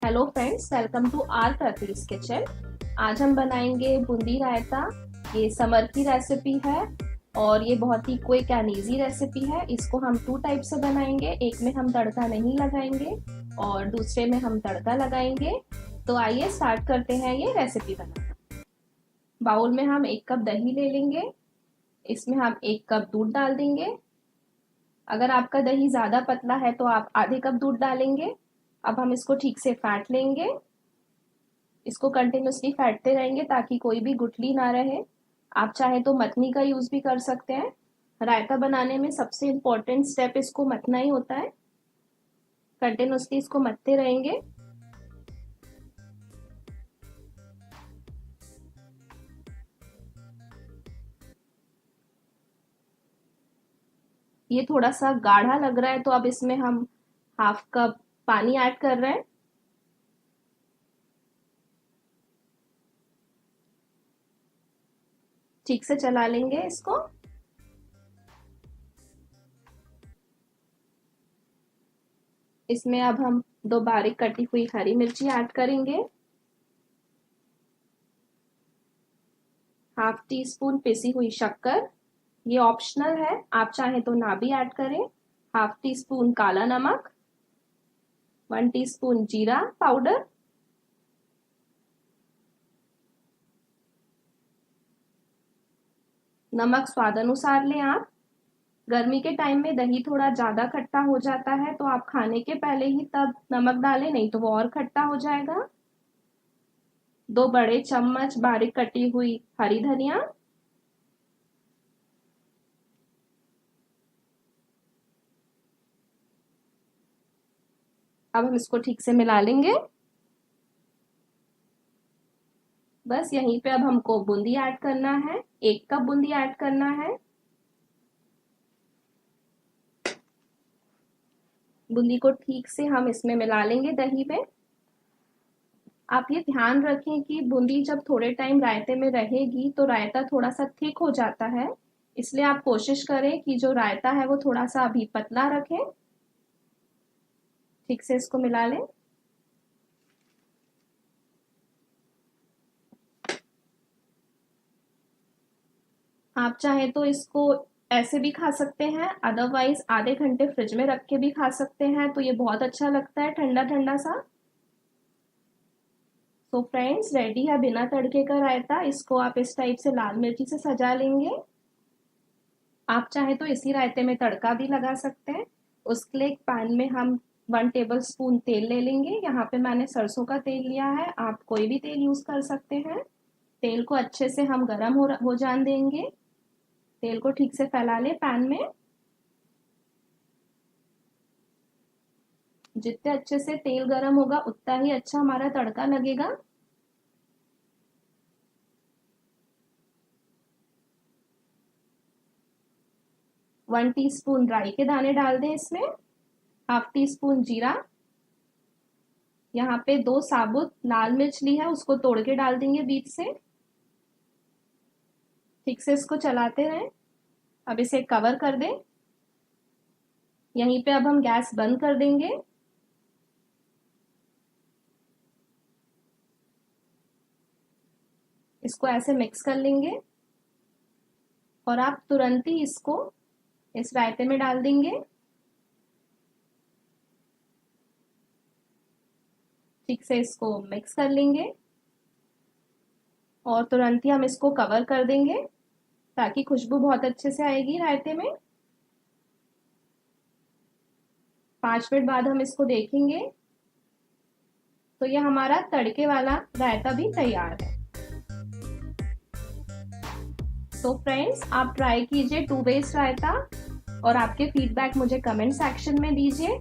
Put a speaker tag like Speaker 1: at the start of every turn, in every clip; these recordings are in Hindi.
Speaker 1: Hello friends, welcome to our Pratees kitchen. आज हम बनाएंगे बूंदी रायता। ये समर की रेसिपी है और ये बहुत ही क्विक एंड इजी रेसिपी है। इसको हम 2 टाइप से बनाएंगे। एक में हम तड़का नहीं लगाएंगे और दूसरे में हम तड़का लगाएंगे। तो आइए स्टार्ट करते हैं ये रेसिपी बनाना। बाउल में हम 1 कप दही ले लेंगे। इसमें हम 1 कप दूध डाल देंगे। अगर आपका दही ज़्यादा पतला है तो आप आधे कप दूध डालेंगे। अब हम इसको ठीक से फेंट लेंगे। इसको कंटिन्यूसली फेंटते रहेंगे ताकि कोई भी गुठली ना रहे। आप चाहे तो मथनी का यूज भी कर सकते हैं। रायता बनाने में सबसे इम्पोर्टेंट स्टेप इसको मथना ही होता है। कंटिन्यूसली इसको मथते रहेंगे। ये थोड़ा सा गाढ़ा लग रहा है तो अब इसमें हम 1/2 कप पानी ऐड कर रहे हैं। ठीक से चला लेंगे इसको। इसमें अब हम 2 बारीक कटी हुई हरी मिर्ची ऐड करेंगे। 1/2 टीस्पून पिसी हुई शक्कर, ये ऑप्शनल है, आप चाहें तो ना भी ऐड करें। 1/2 टीस्पून काला नमक, 1 टीस्पून जीरा पाउडर, नमक स्वाद अनुसार लें आप। गर्मी के टाइम में दही थोड़ा ज्यादा खट्टा हो जाता है तो आप खाने के पहले ही तब नमक डालें, नहीं तो वो और खट्टा हो जाएगा। 2 बड़े चम्मच बारीक कटी हुई हरी धनिया, अब हम इसको ठीक से मिला लेंगे। बस यहीं पे अब हमको बूंदी ऐड करना है। 1 कप बूंदी ऐड करना है। बूंदी को ठीक से हम इसमें मिला लेंगे दही में। आप ये ध्यान रखें कि बूंदी जब थोड़े टाइम रायते में रहेगी तो रायता थोड़ा सा थिक हो जाता है, इसलिए आप कोशिश करें कि जो रायता है वो थोड़ा सा अभी पतला रखें। ठीक से इसको मिला लें। आप चाहें तो इसको ऐसे भी खा सकते हैं, अदरवाइज आधे घंटे फ्रिज में रख के भी खा सकते हैं, तो ये बहुत अच्छा लगता है ठंडा ठंडा सा। तो फ्रेंड्स, रेडी है बिना तड़के का रायता। इसको आप इस टाइप से लाल मिर्ची से सजा लेंगे। आप चाहे तो इसी रायते में तड़का भी लगा सकते हैं। उसके लिए एक पैन में हम 1 टेबल स्पून तेल ले लेंगे। यहाँ पे मैंने सरसों का तेल लिया है, आप कोई भी तेल यूज कर सकते हैं। तेल को अच्छे से हम गरम हो जान देंगे। तेल को ठीक से फैला लें पैन में। जितने अच्छे से तेल गरम होगा उतना ही अच्छा हमारा तड़का लगेगा। वन टीस्पून राई के दाने डाल दें इसमें। 1/2 टीस्पून जीरा। यहाँ पे 2 साबुत लाल मिर्च ली है, उसको तोड़ के डाल देंगे बीच से। ठीक से इसको चलाते रहें। अब इसे कवर कर दें। यहीं पे अब हम गैस बंद कर देंगे। इसको ऐसे मिक्स कर लेंगे और आप तुरंत ही इसको इस रायते में डाल देंगे। ठीक से इसको मिक्स कर लेंगे और तुरंत ही हम इसको कवर कर देंगे ताकि खुशबू बहुत अच्छे से आएगी रायते में। 5 मिनट बाद हम इसको देखेंगे तो ये हमारा तड़के वाला रायता भी तैयार है। तो फ्रेंड्स, आप ट्राई कीजिए 2 बेस्ड रायता और आपके फीडबैक मुझे कमेंट सेक्शन में दीजिए।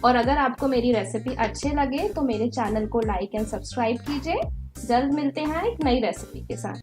Speaker 1: और अगर आपको मेरी रेसिपी अच्छे लगे तो मेरे चैनल को लाइक एंड सब्सक्राइब कीजिए। जल्द मिलते हैं एक नई रेसिपी के साथ।